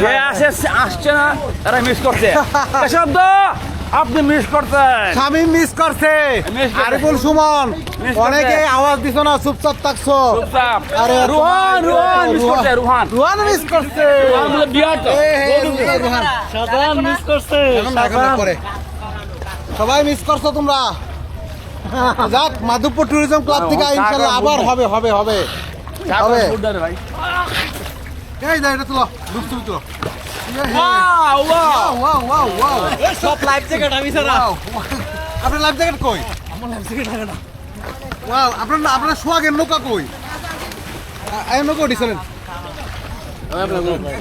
যে আসছে না তারা মিস করছে শব্দ আপনি মিস করতেন শামিম মিস করছে আরিফুল সুমন অনেকে আওয়াজ দিছো না চুপচাপ থাকছো আরে রুহান মিস করছে রুহান মিস করছে বলে বিয়ার তো রুহান সাজান মিস করছে করে সবাই মিস করছো তোমরা যাক মাধবপুর ট্যুরিজম ক্লাব থেকে ইনশাআল্লাহ আবার হবে হবে হবে হবে ভাই এই যা এটা তুলো লুক তুমি তুলো wow wow wow wow wow সব লাইফ জ্যাকেট আমি ছাড়া আপনার লাইফ জ্যাকেট কই আমার লাইফ জ্যাকেট থাকে না ওয়াও আপনার সোয়াগের নৌকা কই এই নৌকা উঠিছিলেন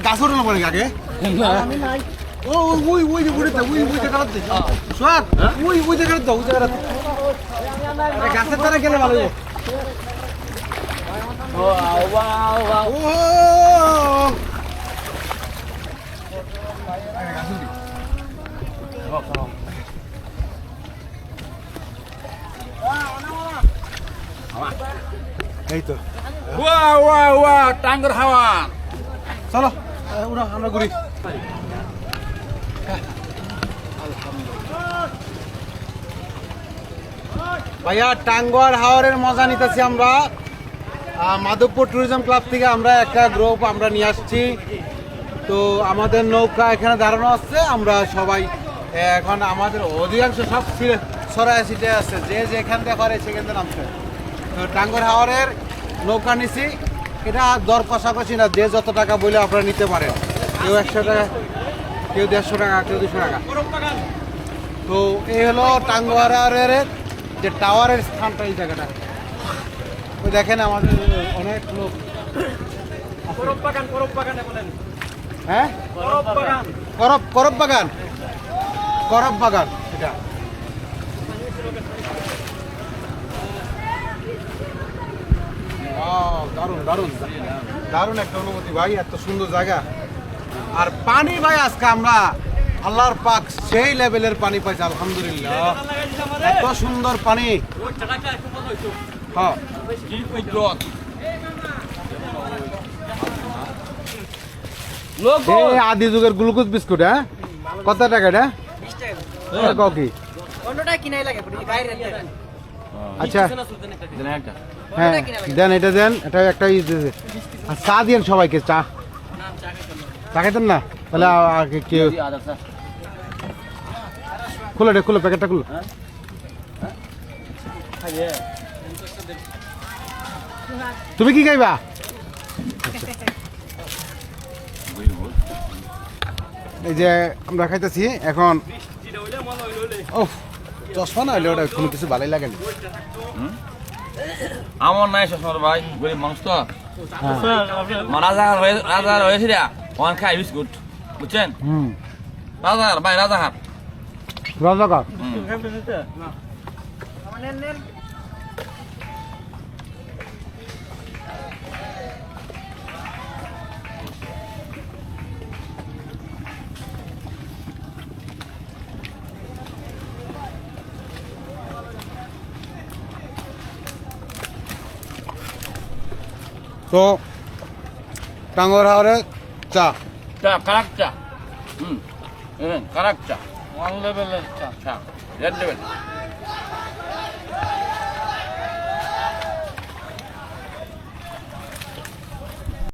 গাছ উঠে না পড়ে আগে ও ওই যে উড়ে ওই জায়গাটা দে সোয়াগ ওই জায়গাটা দাও ওই জায়গাটা গাছের দ্বারা গেলে ভালো হবে ওয়াও ওয়াও ও এই তো ওয়াও ওয়াও ওয়াও টাঙ্গর হাওয়া চলো উড়া আমরা ঘুরি ভাইয়া টাঙ্গুয়ার হাওরের মজা নিতেছি আমরা মাধবপুর ট্যুরিজম ক্লাব থেকে আমরা একটা গ্রুপ আমরা নিয়ে আসছি তো আমাদের নৌকা এখানে দাঁড়ানো আছে আমরা সবাই এখন আমাদের অধিকাংশ সব সরাই সিটে আছে যে যেখান থেকে পারে সেখান থেকে নামছে তো টাঙ্গুয়ার হাওরের নৌকা নিছি এটা দর কষাকষি না যে যত টাকা বলে আপনারা নিতে পারেন কেউ 100 টাকা কেউ 150 টাকা কেউ 200 টাকা তো এই হলো টাঙ্গুয়ারের যে টাওয়ারের স্থানটা এই জায়গাটা ওই দেখেন আমাদের অনেক লোক হ্যাঁ করব বাগান এটা দারুণ দারুণ দারুণ একটা অনুভূতি ভাই এত সুন্দর জায়গা আর পানি ভাই আজকে আমরা আল্লাহর পাক সেই লেভেলের পানি পাইছি আলহামদুলিল্লাহ এত সুন্দর পানি হ্যাঁ আদি যুগের গ্লুকোজ বিস্কুট হ্যাঁ কত টাকা এটা কি আচ্ছা হ্যাঁ দেন এটা দেন এটা একটা চা দিয়েন সবাইকে চা খাইতেন না তাহলে কেউ খুলে খুলে প্যাকেটটা খুলো তুমি কি খাইবা এই যে আমরা খাইতেছি এখন ও চশমা না হইলে ওটা কোনো কিছু ভালোই লাগে না আমার নাই শ্বশুর ভাই গরিব মানুষ তো রাজা হয়েছে রে ওয়ান খাই বিস্কুট বুঝছেন রাজাহার ভাই রাজাহার রাজাকার তো টাঙ্গুয়ার হাওরে চা কারাক চা কারাক চা ওয়ান লেভেলের চা রেড লেভেল